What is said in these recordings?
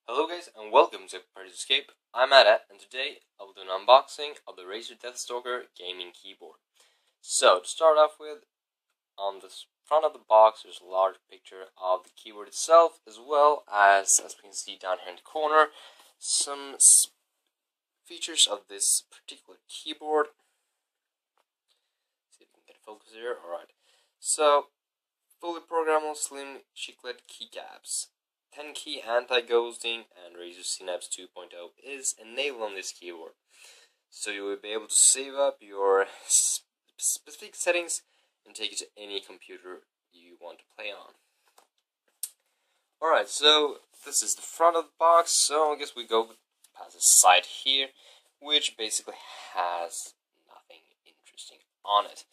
Hello guys and welcome to Party Escape. I'm Ada and today I will do an unboxing of the Razer Deathstalker gaming keyboard. So to start off with, on the front of the box there's a large picture of the keyboard itself, as well as we can see down here in the corner, some features of this particular keyboard. See if we can get a focus here. Alright, so fully programmable slim chiclet keycaps. 10-key anti-ghosting and Razer Synapse 2.0 is enabled on this keyboard, so you will be able to save up your specific settings and take it to any computer you want to play on. Alright, so this is the front of the box, so I guess we go past the side here, which basically has nothing interesting on it.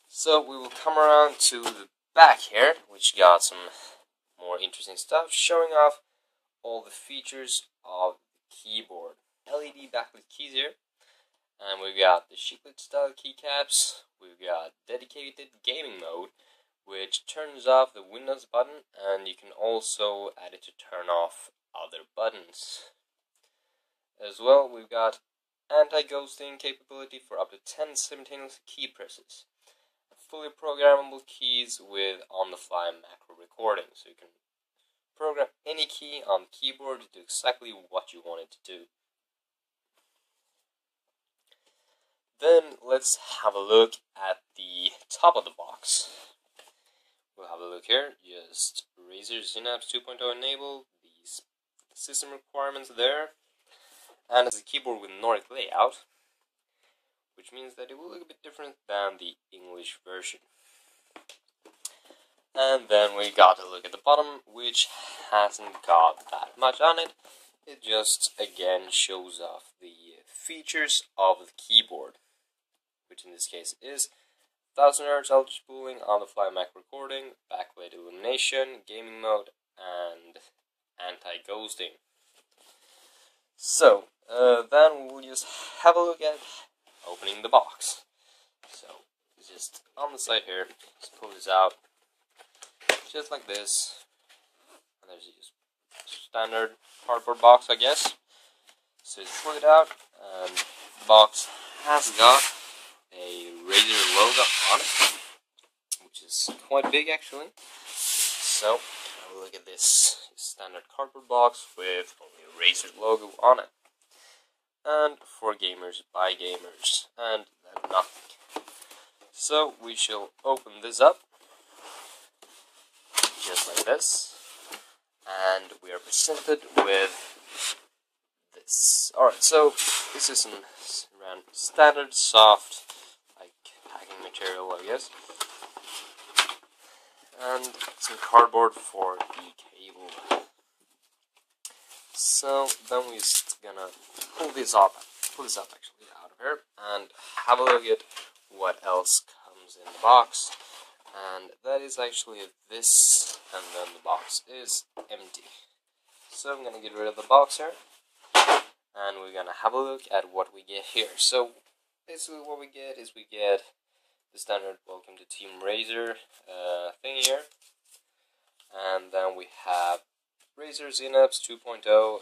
So we will come around to the back here, which got some more interesting stuff, showing off all the features of the keyboard. LED backlit keys here, and we've got the chiclet style keycaps. We've got dedicated gaming mode, which turns off the Windows button, and you can also add it to turn off other buttons. As well, we've got anti-ghosting capability for up to 10 simultaneous key presses. Fully programmable keys with on-the-fly macro recording, so you can program any key on the keyboard to do exactly what you want it to do. Then let's have a look at the top of the box. We'll have a look here. Just Razer Synapse 2.0 enabled, these system requirements there, and it's a keyboard with Nordic layout, which means that it will look a bit different than the English version. And then we got to look at the bottom, which hasn't got that much on it. It just again shows off the features of the keyboard, which in this case is 1000 Hz ultra spooling, on-the-fly Mac recording, backlit illumination, gaming mode, and anti-ghosting. So then we'll just have a look at opening the box. So it's just on the side here, just pull this out, just like this, and there's just standard cardboard box, I guess. So just pull it out, and the box has got a Razer logo on it, which is quite big actually. So have a look at this standard cardboard box with only a Razer logo on it. And for gamers by gamers, and then nothing. So we shall open this up, just like this, and we are presented with this. Alright, so this is some standard soft, like, packing material, I guess, and some cardboard for the cable. So then we're just gonna pull this up actually out of here, and have a look at what else comes in the box. And that is actually this, and then the box is empty. So I'm gonna get rid of the box here, and we're gonna have a look at what we get here. So basically what we get is we get the standard welcome to Team Razer thing here, and then we have Razer Synapse 2.0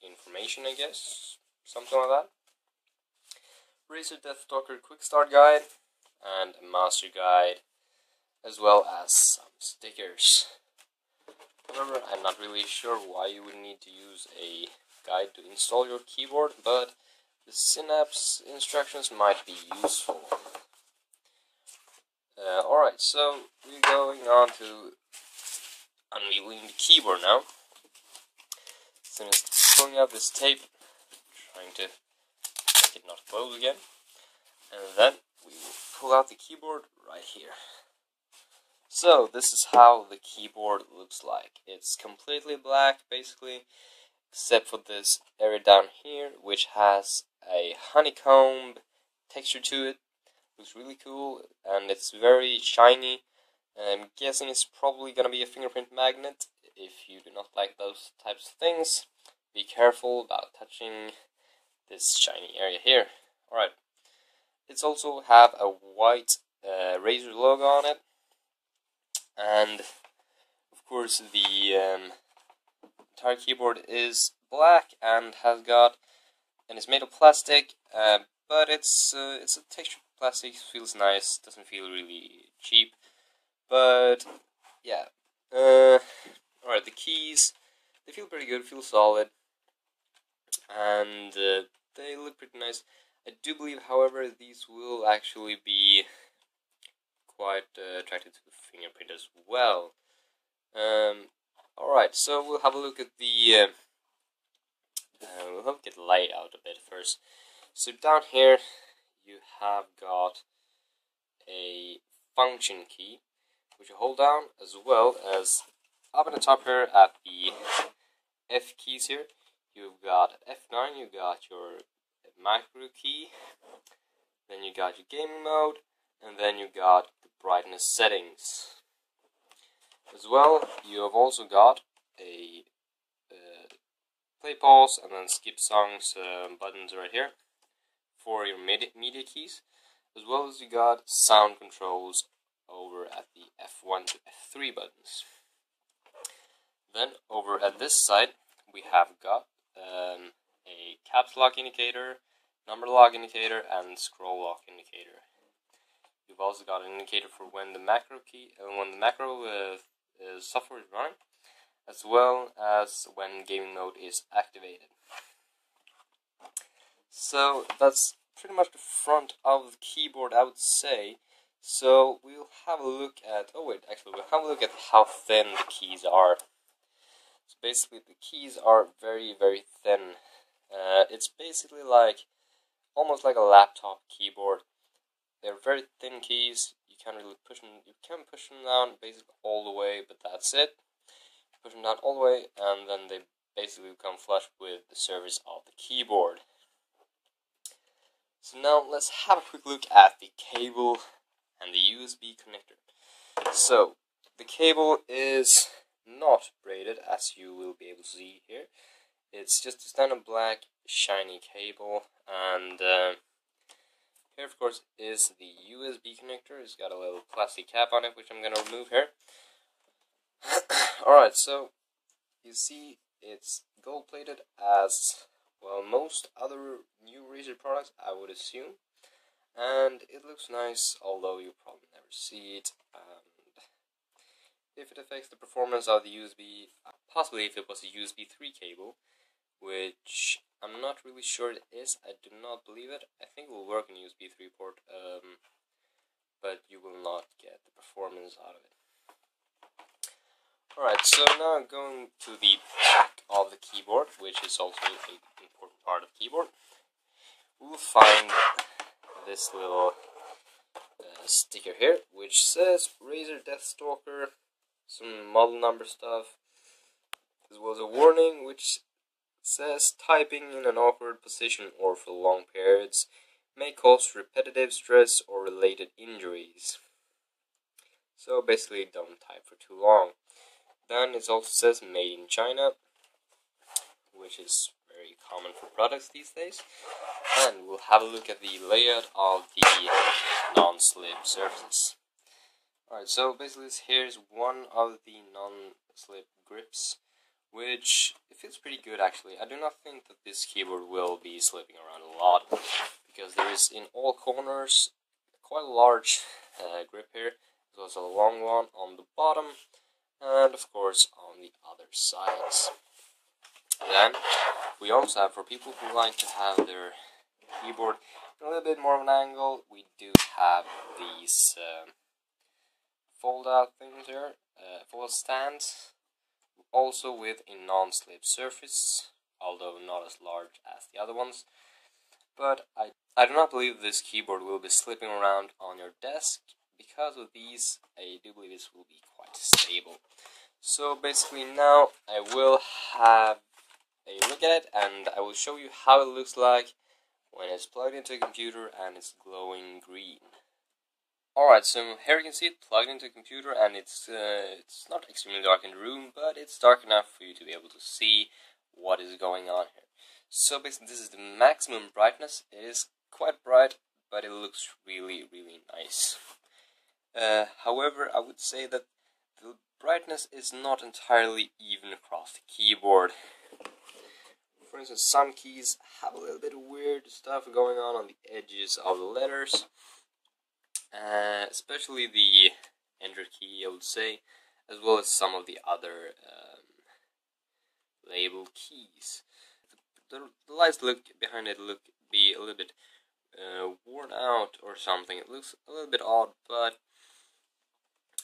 information, I guess, something like that. Razer Deathstalker quick start guide and a master guide, as well as some stickers. However, I'm not really sure why you would need to use a guide to install your keyboard, but the Synapse instructions might be useful. Alright, so we're going on to unveiling the keyboard now. So I'm just pulling out this tape, trying to make it not close again, and then we will pull out the keyboard right here. So this is how the keyboard looks like. It's completely black basically, except for this area down here, which has a honeycomb texture to it. Looks really cool, and it's very shiny. I'm guessing it's probably going to be a fingerprint magnet. If you do not like those types of things, be careful about touching this shiny area here. Alright, it's also have a white Razer logo on it, and of course the entire keyboard is black and is made of plastic, but it's a textured plastic, feels nice, doesn't feel really cheap, but yeah. Alright, the keys, they feel pretty good, feel solid, and they look pretty nice. I do believe, however, these will actually be quite attracted to the fingerprint as well. Alright, so we'll have a look at the layout a bit first. So down here you have got a function key, which you hold down, as well as up in the top here at the F keys here. You've got F9, you got your macro key, then you got your gaming mode, and then you got the brightness settings. As well, you have also got a play, pause, and then skip songs buttons right here for your media keys, as well as you got sound controls over at the F1 to F3 buttons. Then over at this side we have got a caps lock indicator, number lock indicator, and scroll lock indicator. You've also got an indicator for when the macro software is running, as well as when gaming mode is activated. So that's pretty much the front of the keyboard, I would say. So we'll have a look at, we'll have a look at how thin the keys are. So basically the keys are very, very thin. It's basically almost like a laptop keyboard. They're very thin keys. You can't really push them. You can push them down basically all the way, but that's it. Push them down all the way, and then they basically become flush with the surface of the keyboard. So now let's have a quick look at the cable and the USB connector. So the cable is not braided, as you will be able to see here. It's just a standard black shiny cable, and here of course is the USB connector. It's got a little plastic cap on it, which I'm going to remove here. Alright, so you see it's gold plated, as well most other new Razer products, I would assume, and it looks nice, although you probably never see it. And if it affects the performance of the USB, possibly if it was a USB 3 cable, which I'm not really sure it is. I do not believe it. I think it will work in USB 3 port, but you will not get the performance out of it. Alright, so now going to the back of the keyboard, which is also an important part of the keyboard, we'll find this little sticker here, which says Razer Deathstalker, some model number stuff, as well as a warning which says typing in an awkward position or for long periods may cause repetitive stress or related injuries. So basically don't type for too long. Then it also says made in China, which is very common for products these days. And we'll have a look at the layout of the non-slip surfaces. Alright, so basically here's one of the non-slip grips, which it feels pretty good actually. I do not think that this keyboard will be slipping around a lot, because there is in all corners quite a large grip here. There's also a long one on the bottom, and of course on the other sides. Then we also have, for people who like to have their keyboard a little bit more of an angle, we do have these fold out things here, fold stands, also with a non-slip surface, although not as large as the other ones. But I do not believe this keyboard will be slipping around on your desk. Because of these, I do believe this will be quite stable. So basically now I will have a look at it, and I will show you how it looks like when it's plugged into a computer and it's glowing green. Alright, so here you can see it plugged into a computer, and it's not extremely dark in the room, but it's dark enough for you to be able to see what is going on here. So basically this is the maximum brightness. It is quite bright, but it looks really, really nice. However, I would say that the brightness is not entirely even across the keyboard. For instance, some keys have a little bit of weird stuff going on the edges of the letters, especially the Enter key, I would say, as well as some of the other label keys. The lights behind it be a little bit worn out or something. It looks a little bit odd, but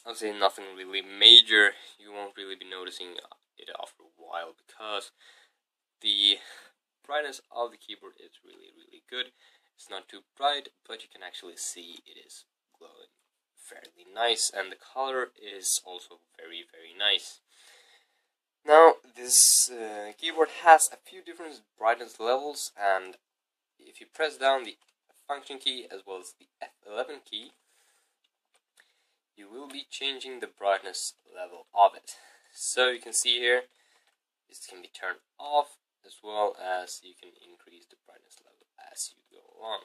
I'll say nothing really major. You won't really be noticing it after a while because the brightness of the keyboard is really good. It's not too bright, but you can actually see it is glowing fairly nice, and the color is also very nice. Now, this keyboard has a few different brightness levels, and if you press down the function key as well as the F11 key, you will be changing the brightness level of it. So you can see here, this can be turned off, as well as you can increase the brightness level as you go along.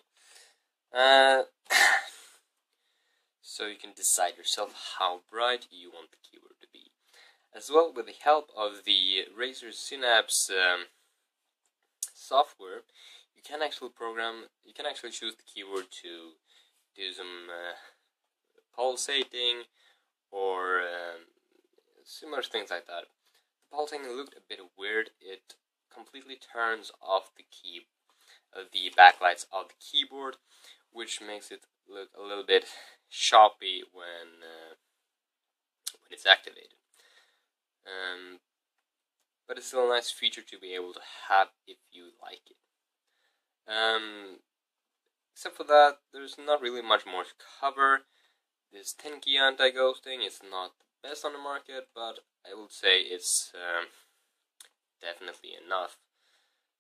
So you can decide yourself how bright you want the keyboard to be. As well, with the help of the Razer Synapse software, you can actually choose the keyboard to do some pulsating or similar things like that. The pulsating looked a bit weird. It completely turns off the backlights of the keyboard, which makes it look a little bit choppy when it's activated. But it's still a nice feature to be able to have if you like it. Except for that, there's not really much more to cover. This 10 key anti-ghosting is not the best on the market, but I would say it's definitely enough,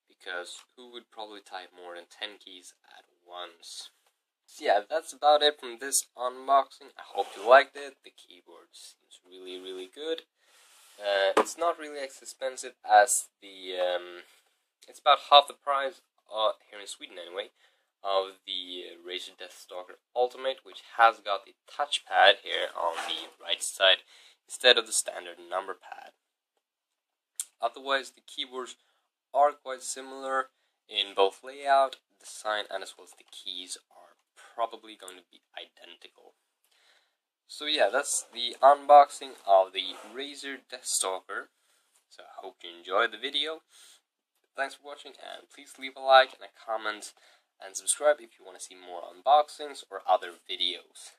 because who would probably type more than 10 keys at once? So yeah, that's about it from this unboxing. I hope you liked it. The keyboard seems really good. It's not really as expensive as the it's about half the price, here in Sweden anyway, of the Razer Deathstalker Ultimate, which has got the touchpad here on the right side instead of the standard number pad. Otherwise, the keyboards are quite similar in both layout, design, and as well as the keys are probably going to be identical. So yeah, that's the unboxing of the Razer Deathstalker. So I hope you enjoyed the video. Thanks for watching, and please leave a like and a comment, and subscribe if you want to see more unboxings or other videos.